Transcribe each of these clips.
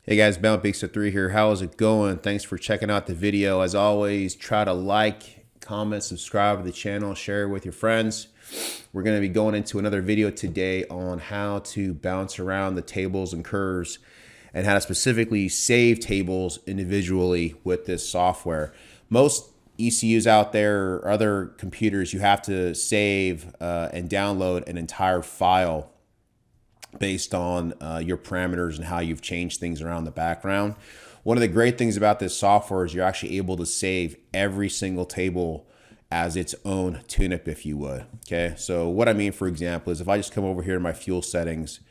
Hey guys, Bigstuff3 here. How is it going? Thanks for checking out the video. As always, try to like, comment, subscribe to the channel, share it with your friends. We're going to be going into another video today on how to bounce around the tables and curves and how to specifically save tables individually with this software. Most ECUs out there or other computers, you have to save and download an entire file based on your parameters and how you've changed things around the background. One of the great things about this software is you're actually able to save every single table as its own tune-up, if you would. Okay, so what I mean, for example, is if I just come over here to my fuel settings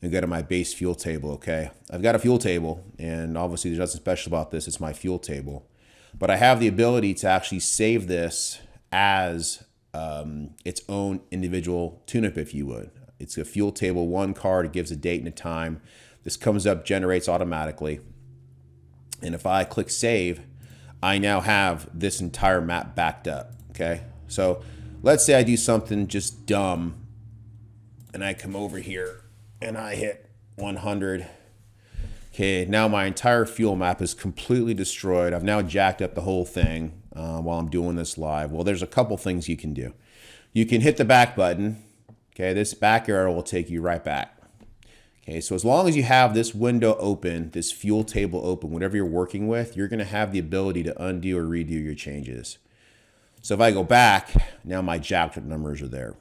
and go to my base fuel table, okay, I've got a fuel table, and obviously there's nothing special about this, it's my fuel table. But I have the ability to actually save this as its own individual tune-up, if you would. It's a fuel table one card. It gives a date and a time. This comes up, generates automatically. And if I click save, I now have this entire map backed up. Okay. So let's say I do something just dumb and I come over here and I hit 100. Okay. Now my entire fuel map is completely destroyed. I've now jacked up the whole thing while I'm doing this live. Well, there's a couple things you can do. You can hit the back button. Okay, this back arrow will take you right back. Okay, so as long as you have this window open, this fuel table open, whatever you're working with, you're going to have the ability to undo or redo your changes. So if I go back, now my jacked up numbers are there.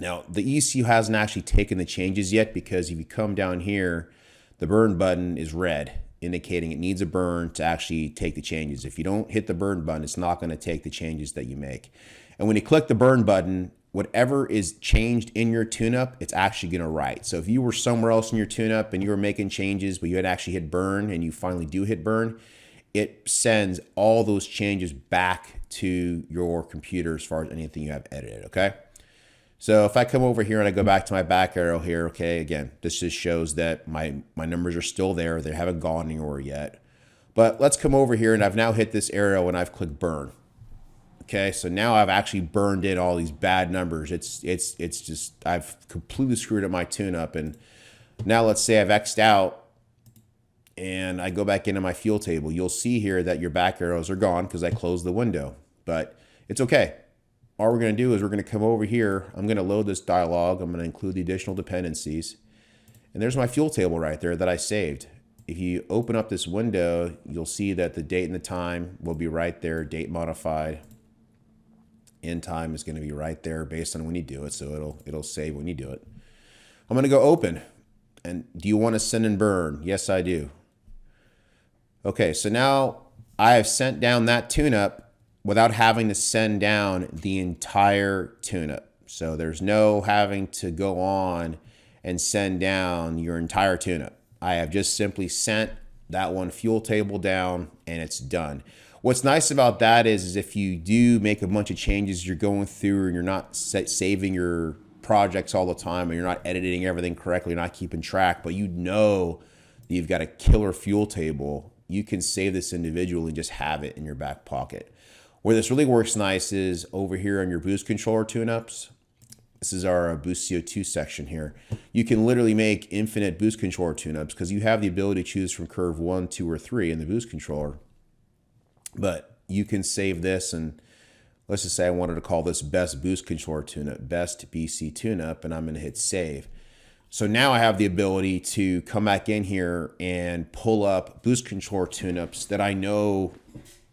Now, the ECU hasn't actually taken the changes yet because if you come down here, the burn button is red, indicating it needs a burn to actually take the changes. If you don't hit the burn button, it's not going to take the changes that you make. And when you click the burn button, whatever is changed in your tune-up, it's actually going to write. So if you were somewhere else in your tune-up and you were making changes, but you had actually hit burn and you finally do hit burn, it sends all those changes back to your computer as far as anything you have edited, okay? So if I come over here and I go back to my back arrow here, okay, again, this just shows that my numbers are still there. They haven't gone anywhere yet. But let's come over here and I've now hit this arrow and I've clicked burn. Okay, so now I've actually burned in all these bad numbers. It's just, I've completely screwed up my tune-up. And now let's say I've X'd out and I go back into my fuel table. You'll see here that your back arrows are gone because I closed the window. But it's okay. All we're going to do is we're going to come over here. I'm going to load this dialog. I'm going to include the additional dependencies. And there's my fuel table right there that I saved. If you open up this window, you'll see that the date and the time will be right there, date modified. End time is going to be right there based on when you do it, so it'll save when you do it. I'm going to go open. And do you want to send and burn? Yes, I do. Okay, so now I have sent down that tune-up without having to send down the entire tune-up. So there's no having to go on and send down your entire tune-up. I have just simply sent that one fuel table down and it's done. What's nice about that is if you do make a bunch of changes, you're going through and you're not saving your projects all the time, or you're not editing everything correctly, you're not keeping track, but you know that you've got a killer fuel table, you can save this individually and just have it in your back pocket. Where this really works nice is over here on your boost controller tune-ups. This is our boost CO2 section here. You can literally make infinite boost controller tune-ups because you have the ability to choose from curve 1, 2, or 3 in the boost controller. But you can save this, and let's just say I wanted to call this best boost controller tune-up, best BC tune-up, and I'm going to hit save. So now I have the ability to come back in here and pull up boost controller tune-ups that I know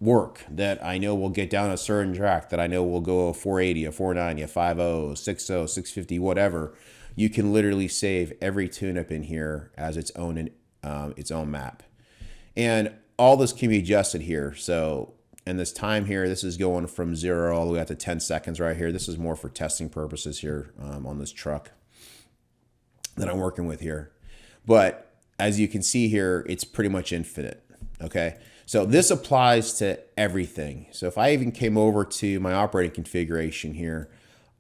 work, that I know will get down a certain track, that I know will go a 480, a 490, a 50, 60, 650, whatever. You can literally save every tune-up in here as its own map. And all this can be adjusted here. So in this time here, this is going from 0 all the way up to 10 seconds right here. This is more for testing purposes here on this truck that I'm working with here. But as you can see here, it's pretty much infinite. Okay, so this applies to everything. So if I even came over to my operating configuration here,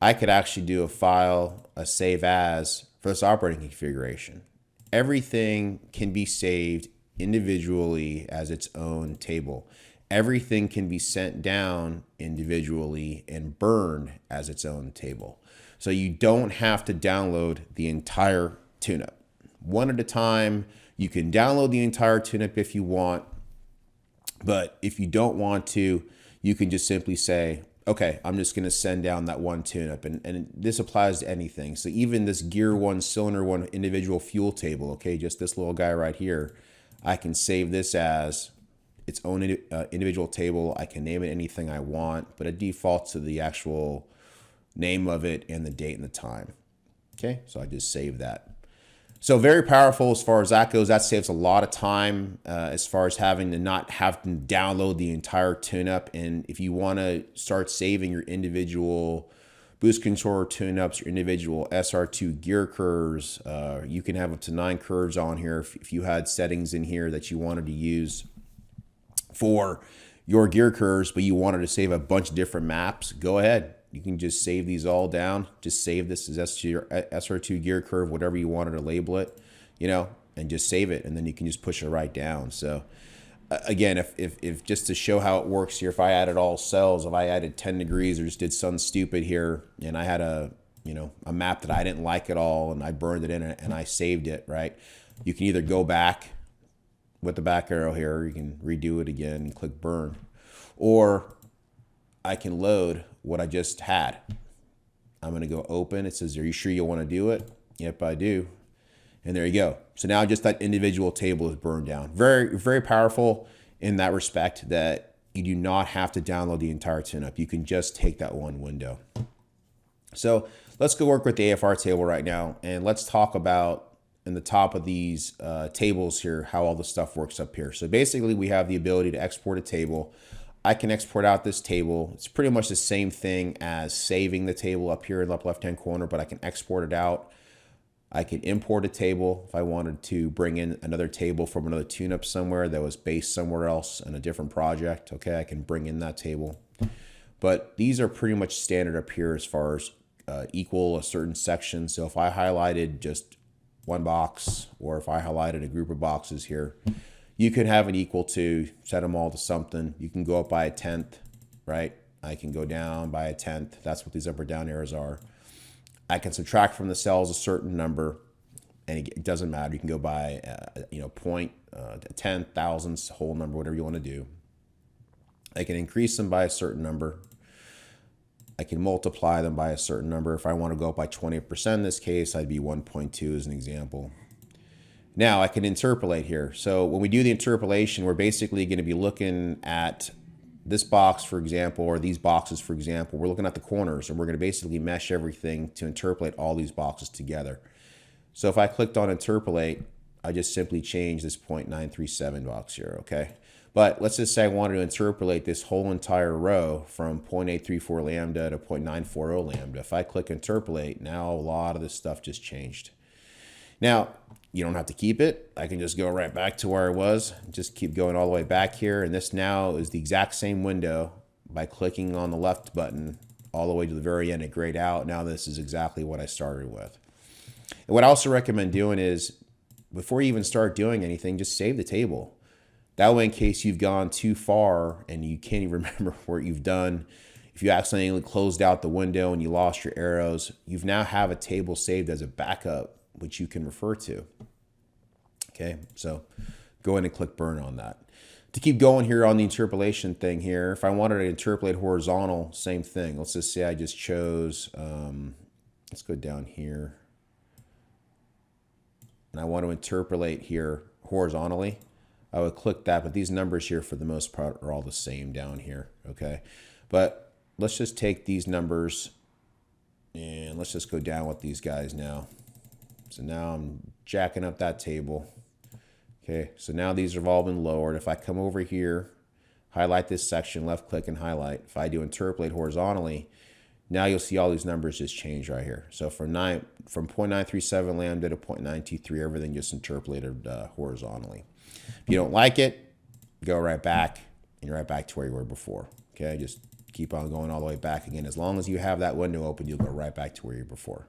I could actually do a file, a save as for this operating configuration. Everything can be saved individually as its own table. Everything can be sent down individually and burned as its own table. So you don't have to download the entire tune-up. One at a time, You can download the entire tune-up if you want, but if you don't want to, you can just simply say, okay, I'm just going to send down that one tune-up. And this applies to anything. So even this gear one, cylinder one, individual fuel table, okay, just this little guy right here, I can save this as its own individual table. I can name it anything I want, but it defaults to the actual name of it and the date and the time. Okay, so I just save that. So very powerful as far as that goes. That saves a lot of time as far as having to not have to download the entire tune-up. And if you want to start saving your individual boost controller tune-ups, your individual SR2 gear curves, you can have up to 9 curves on here if you had settings in here that you wanted to use for your gear curves, but you wanted to save a bunch of different maps, go ahead. You can just save these all down. Just save this as SR2 gear curve, whatever you wanted to label it, you know, and just save it. And then you can just push it right down. So again, if just to show how it works here, if I added all cells, if I added 10 degrees or just did something stupid here, and I had a map that I didn't like at all, and I burned it in and I saved it, right? You can either go back with the back arrow here, you can redo it again and click burn, or I can load what I just had. I'm going to go open. It says, are you sure you want to do it? Yep, I do. And there you go. So now just that individual table is burned down. Very, very powerful in that respect that you do not have to download the entire tune-up. You can just take that one window. So let's go work with the AFR table right now. And let's talk about in the top of these tables here, how all the stuff works up here. So basically we have the ability to export a table. I can export out this table. It's pretty much the same thing as saving the table up here in the upper left-hand corner, but I can export it out. I can import a table if I wanted to bring in another table from another tune-up somewhere that was based somewhere else in a different project. Okay, I can bring in that table. But these are pretty much standard up here as far as equal a certain section. So if I highlighted just one box, or if I highlighted a group of boxes here, you could have an equal to, set them all to something. You can go up by 1/10, right? I can go down by 1/10. That's what these up or down arrows are. I can subtract from the cells a certain number, and it doesn't matter. You can go by, point, 10, thousandths, whole number, whatever you want to do. I can increase them by a certain number. I can multiply them by a certain number. If I want to go up by 20% in this case, I'd be 1.2 as an example. Now I can interpolate here. So when we do the interpolation, we're basically going to be looking at this box, for example, or these boxes, for example. We're looking at the corners, and we're going to basically mesh everything to interpolate all these boxes together. So if I clicked on interpolate, I just simply change this 0.937 box here, okay? But let's just say I wanted to interpolate this whole entire row from 0.834 lambda to 0.940 lambda. If I click interpolate, now a lot of this stuff just changed. Now, you don't have to keep it. I can just go right back to where I was, just keep going all the way back here. And this now is the exact same window. By clicking on the left button all the way to the very end and grayed out. Now this is exactly what I started with. And what I also recommend doing is, before you even start doing anything, just save the table. That way, in case you've gone too far and you can't even remember what you've done, if you accidentally closed out the window and you lost your arrows, you've now have a table saved as a backup, which you can refer to. Okay, so go ahead and click burn on that. To keep going here on the interpolation thing here, if I wanted to interpolate horizontal, same thing. Let's just say I just chose, let's go down here. And I want to interpolate here horizontally. I would click that, but these numbers here for the most part are all the same down here, okay? But let's just take these numbers and let's just go down with these guys now. So now I'm jacking up that table. Okay, so now these have all been lowered. If I come over here, highlight this section, left click and highlight. If I do interpolate horizontally, now you'll see all these numbers just change right here. So from 0.937 lambda to 0.923, everything just interpolated horizontally. If you don't like it, go right back, and you're right back to where you were before. Okay, just keep on going all the way back again. As long as you have that window open, you'll go right back to where you were before.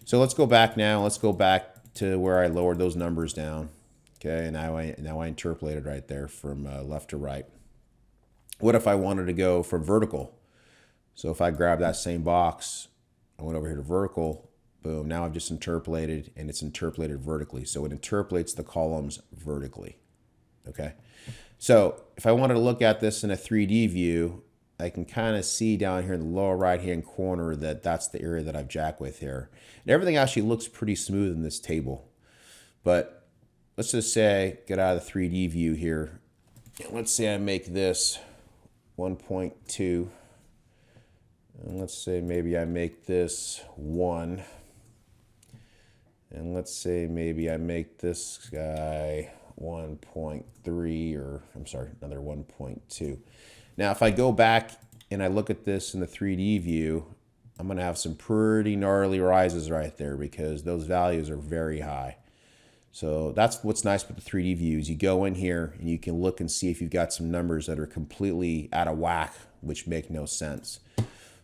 So let's go back now. Let's go back to where I lowered those numbers down. Okay, and now I interpolated right there from left to right. What if I wanted to go from vertical? So if I grab that same box, I went over here to vertical, Boom. Now I've just interpolated, and it's interpolated vertically. So it interpolates the columns vertically. Okay. So if I wanted to look at this in a 3D view, I can kind of see down here in the lower right-hand corner that that's the area that I've jacked with here. And everything actually looks pretty smooth in this table. But let's just say, get out of the 3D view here. Let's say I make this 1.2. And let's say maybe I make this 1. And let's say maybe I make this guy 1.3, or I'm sorry, another 1.2. Now, if I go back and I look at this in the 3D view, I'm going to have some pretty gnarly rises right there because those values are very high. So that's what's nice with the 3D views. You go in here and you can look and see if you've got some numbers that are completely out of whack, which make no sense.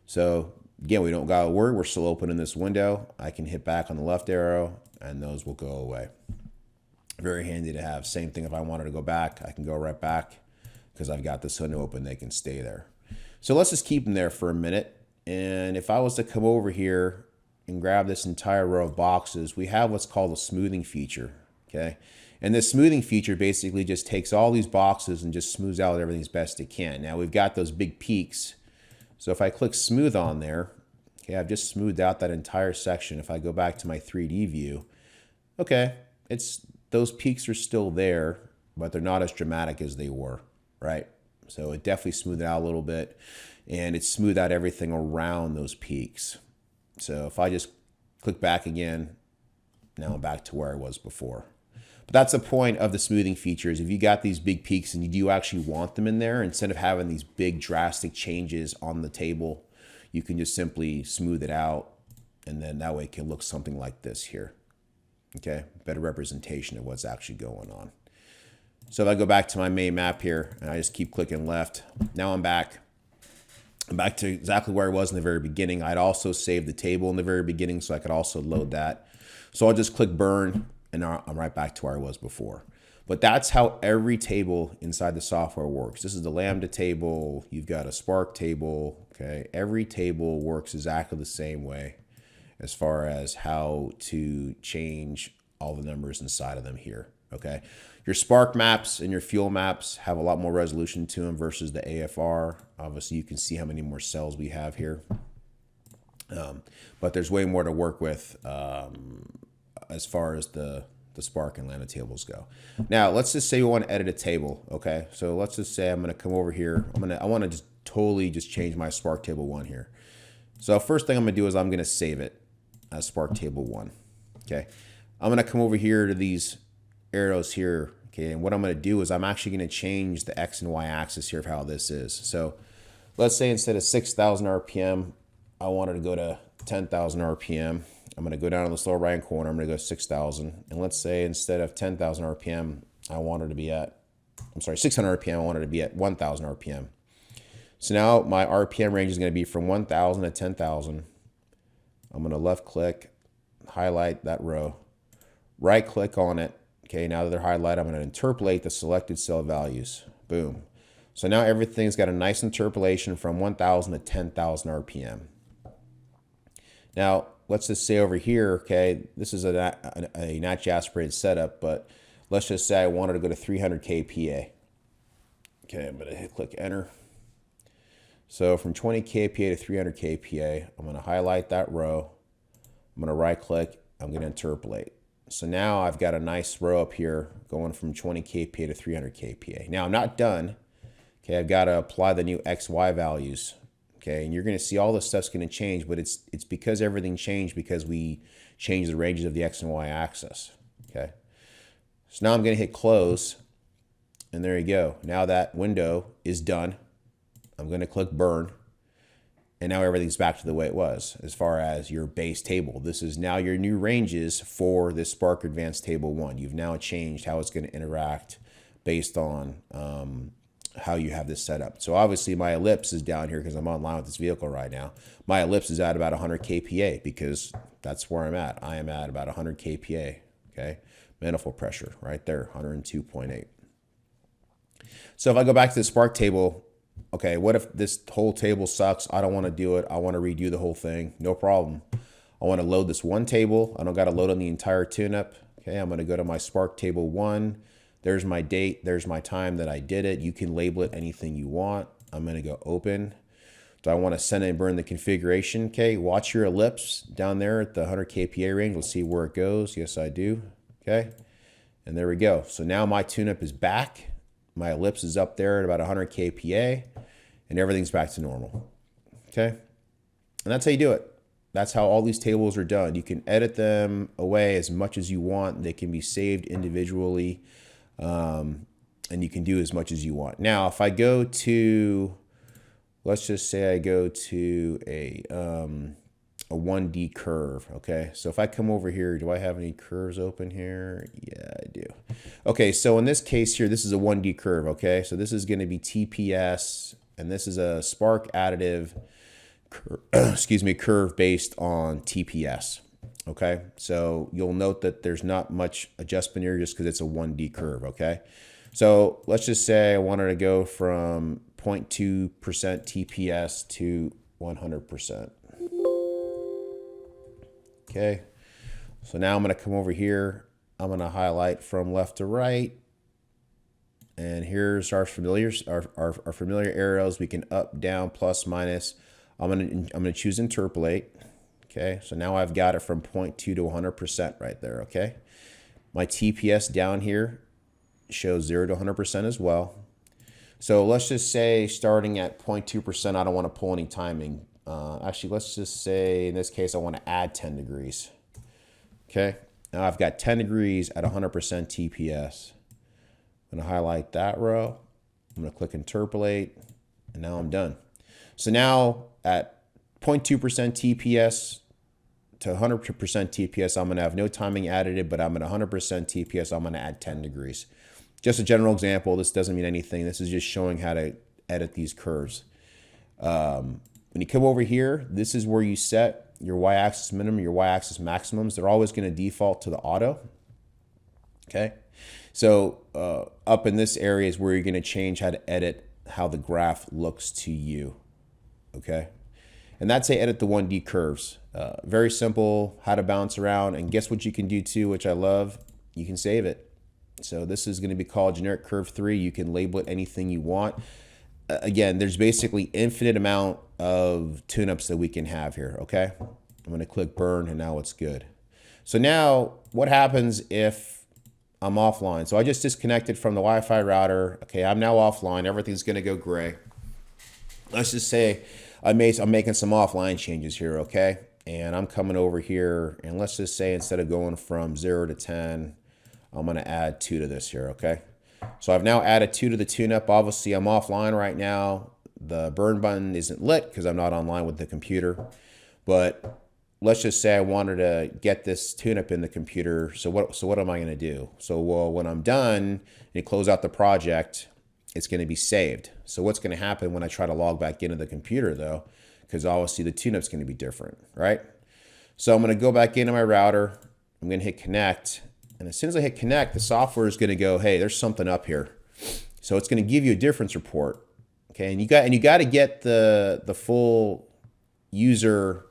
So again, we don't got to worry. We're still open in this window. I can hit back on the left arrow and those will go away. Very handy to have. Same thing if I wanted to go back, I can go right back because I've got this window open. They can stay there. So let's just keep them there for a minute. And if I was to come over here and grab this entire row of boxes, we have what's called a smoothing feature. Okay. And this smoothing feature basically just takes all these boxes and just smooths out everything as best it can. Now we've got those big peaks. So if I click smooth on there, okay, I've just smoothed out that entire section. If I go back to my 3D view, okay, those peaks are still there, but they're not as dramatic as they were, right? So it definitely smoothed out a little bit, and it smoothed out everything around those peaks. So if I just click back again, now I'm back to where I was before. But that's the point of the smoothing features. If you got these big peaks and you do actually want them in there, instead of having these big drastic changes on the table, you can just simply smooth it out, and then that way it can look something like this here. Okay, better representation of what's actually going on. So if I go back to my main map here and I just keep clicking left, now I'm back. I'm back to exactly where I was in the very beginning. I'd also saved the table in the very beginning, so I could also load that. So I'll just click burn, and I'm right back to where I was before. But that's how every table inside the software works. This is the Lambda table. You've got a Spark table. Okay, every table works exactly the same way as far as how to change all the numbers inside of them here. Okay, your Spark maps and your fuel maps have a lot more resolution to them versus the AFR. Obviously, you can see how many more cells we have here. But there's way more to work with as far as the Spark and Lambda tables go. Now, let's just say we want to edit a table. Okay, so let's just say I'm going to come over here. I want to just totally just change my Spark table 1 here. So first thing I'm going to do is I'm going to save it as Spark table 1. Okay, I'm going to come over here to these arrows here. Okay, and what I'm going to do is I'm actually going to change the X and Y axis here of how this is. So let's say instead of 6,000 RPM, I wanted to go to 10,000 RPM. I'm going to go down to this lower right corner. I'm going to go 6,000. And let's say instead of 10,000 RPM, I wanted to be at, 600 RPM, I wanted to be at 1,000 RPM. So now my RPM range is going to be from 1,000 to 10,000. I'm going to left click, highlight that row, right click on it. Okay, now that they're highlighted, I'm going to interpolate the selected cell values. Boom. So now everything's got a nice interpolation from 1,000 to 10,000 RPM. Now, let's just say over here, okay, this is a naturally aspirated setup, but let's just say I wanted to go to 300 kPa. Okay, I'm going to hit click enter. So from 20 kPa to 300 kPa, I'm going to highlight that row. I'm going to right click. I'm going to interpolate. So now I've got a nice row up here going from 20 kPa to 300 kPa. Now I'm not done. Okay, I've got to apply the new XY values. Okay, and you're going to see all this stuff's going to change, but it's because everything changed because we changed the ranges of the X and Y axis. Okay, so now I'm going to hit close, and there you go. Now that window is done. I'm going to click burn, and now everything's back to the way it was as far as your base table. This is now your new ranges for this Spark Advanced Table 1. You've now changed how it's going to interact based on how you have this set up. So obviously my ellipse is down here because I'm online with this vehicle right now. My ellipse is at about 100 kPa because that's where I'm at. I am at about 100 kPa, okay? Manifold pressure right there, 102.8. So if I go back to the Spark table, okay, what if this whole table sucks? I don't want to do it. I want to redo the whole thing. No problem. I want to load this one table. I don't got to load on the entire tune-up. Okay, I'm going to go to my Spark table 1. There's my date. There's my time that I did it. You can label it anything you want. I'm going to go open. Do I want to send and burn the configuration? Okay, watch your ellipse down there at the 100 kPa range. Let's see where it goes. Yes, I do. Okay, and there we go. So now my tune-up is back. My ellipse is up there at about 100 kPa, and everything's back to normal. Okay, and that's how you do it. That's how all these tables are done. You can edit them away as much as you want. They can be saved individually, and you can do as much as you want. Now, if I go to, let's just say I go to a 1D curve, okay? So if I come over here, do I have any curves open here? Yeah, I do. Okay, so in this case here, this is a 1D curve, okay? So this is gonna be TPS, and this is a Spark additive curve based on TPS. Okay, so you'll note that there's not much adjustment here just because it's a 1D curve. Okay, so let's just say I wanted to go from 0.2% TPS to 100%. Okay, so now I'm going to come over here. I'm going to highlight from left to right. And here's our familiar arrows. We can up, down, plus, minus. I'm gonna choose interpolate. Okay, so now I've got it from 0.2 to 100% right there. Okay, my TPS down here shows 0 to 100% as well. So let's just say starting at 0.2%, I don't want to pull any timing. Actually, let's just say in this case I want to add 10 degrees. Okay, now I've got 10 degrees at 100% TPS. I'm gonna highlight that row. I'm gonna click interpolate, and now I'm done. So now at 0.2% TPS to 100% TPS, I'm going to have no timing added, but I'm at 100% TPS, I'm going to add 10 degrees. Just a general example. This doesn't mean anything. This is just showing how to edit these curves. When you come over here, this is where you set your y-axis minimum, your y-axis maximums. They're always going to default to the auto. Okay. So up in this area is where you're going to change how to edit how the graph looks to you. Okay, and that's how you edit the 1D curves. Very simple, how to bounce around, and guess what you can do too, which I love? You can save it. So this is going to be called generic curve 3. You can label it anything you want. Again, there's basically infinite amount of tune-ups that we can have here. Okay, I'm going to click burn, and now it's good. So now what happens if I'm offline? So I just disconnected from the Wi-Fi router. Okay, I'm now offline. Everything's going to go gray. Let's just say I'm making some offline changes here, okay? And I'm coming over here, and let's just say instead of going from 0 to 10, I'm going to add 2 to this here, okay? So I've now added 2 to the tune-up. Obviously, I'm offline right now. The burn button isn't lit because I'm not online with the computer. But let's just say I wanted to get this tune-up in the computer. So what am I going to do? So well, when I'm done and close out the project, it's going to be saved. So what's going to happen when I try to log back into the computer though, because obviously the tune-up's going to be different, right? So I'm going to go back into my router. I'm going to hit connect. And as soon as I hit connect, the software is going to go, hey, there's something up here. So it's going to give you a difference report. Okay. And you got to get the full user,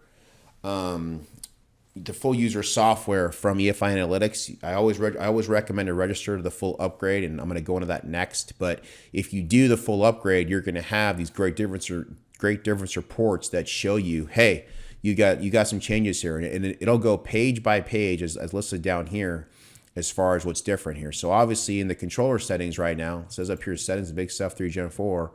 software from EFI Analytics. I always recommend to register to the full upgrade, and I'm going to go into that next. But if you do the full upgrade, you're going to have these great difference reports that show you, hey, you got some changes here, and it'll go page by page as listed down here as far as what's different here. So obviously in the controller settings right now, it says up here settings Bigstuff3 Gen 4.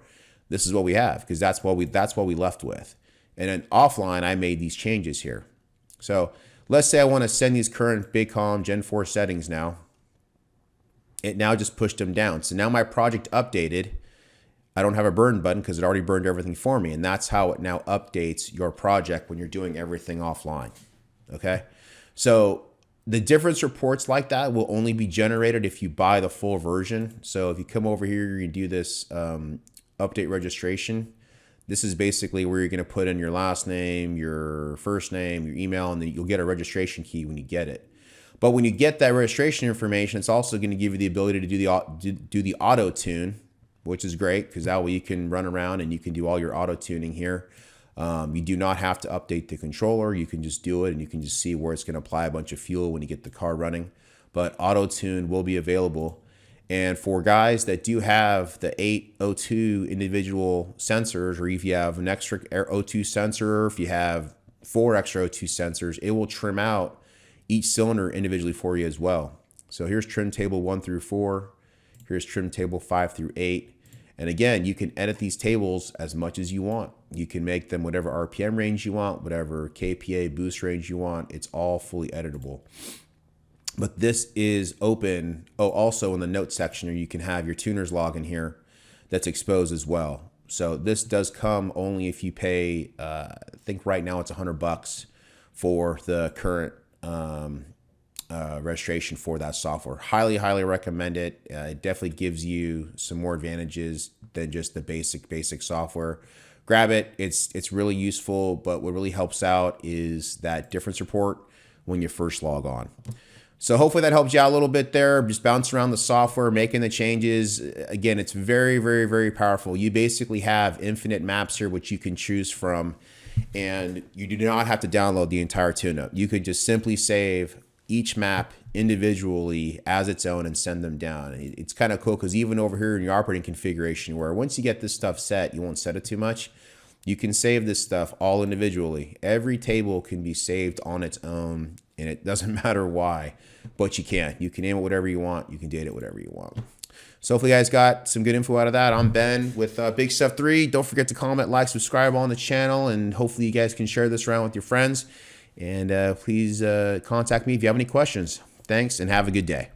This is what we have because that's what we left with. And then offline, I made these changes here. So let's say I want to send these current BigCom Gen 4 settings now. It now just pushed them down. So now my project updated. I don't have a burn button because it already burned everything for me. And that's how it now updates your project when you're doing everything offline. Okay. So the difference reports like that will only be generated if you buy the full version. So if you come over here, you do this update registration. This is basically where you're going to put in your last name, your first name, your email, and then you'll get a registration key when you get it. But when you get that registration information, it's also going to give you the ability to do the auto tune, which is great because that way you can run around and you can do all your auto tuning here. You do not have to update the controller. You can just do it, and you can just see where it's going to apply a bunch of fuel when you get the car running. But auto tune will be available. And for guys that do have the 8 O2 individual sensors, or if you have an extra O2 sensor, if you have 4 extra O2 sensors, it will trim out each cylinder individually for you as well. So here's trim table 1 through 4. Here's trim table 5 through 8. And again, you can edit these tables as much as you want. You can make them whatever RPM range you want, whatever KPA boost range you want. It's all fully editable. But this is open. Oh, also in the notes section, you can have your tuner's log in here that's exposed as well. So this does come only if you pay, I think right now it's $100 for the current registration for that software. Highly recommend it. It definitely gives you some more advantages than just the basic software. Grab it. It's really useful, but what really helps out is that difference report when you first log on. So hopefully that helps you out a little bit there. Just bounce around the software, making the changes. Again, it's very powerful. You basically have infinite maps here, which you can choose from, and you do not have to download the entire tune-up. You could just simply save each map individually as its own and send them down. It's kind of cool because even over here in your operating configuration, where once you get this stuff set, you won't set it too much. You can save this stuff all individually. Every table can be saved on its own, and it doesn't matter why, but you can. You can name it whatever you want. You can date it whatever you want. So hopefully you guys got some good info out of that. I'm Ben with Bigstuff3. Don't forget to comment, like, subscribe on the channel, and hopefully you guys can share this around with your friends. And please contact me if you have any questions. Thanks, and have a good day.